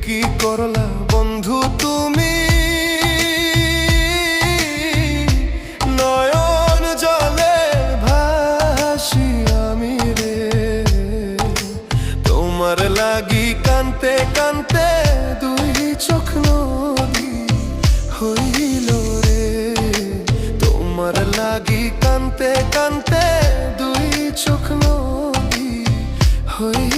কি করলা বন্ধু তুমি, নয়ন জলে ভাসি আমি রে। তোমার লাগি কানতে কানতে দুই চোখ নদী হইল রে। তোমার লাগি কানতে কানতে দুই চোখ নদী হইল।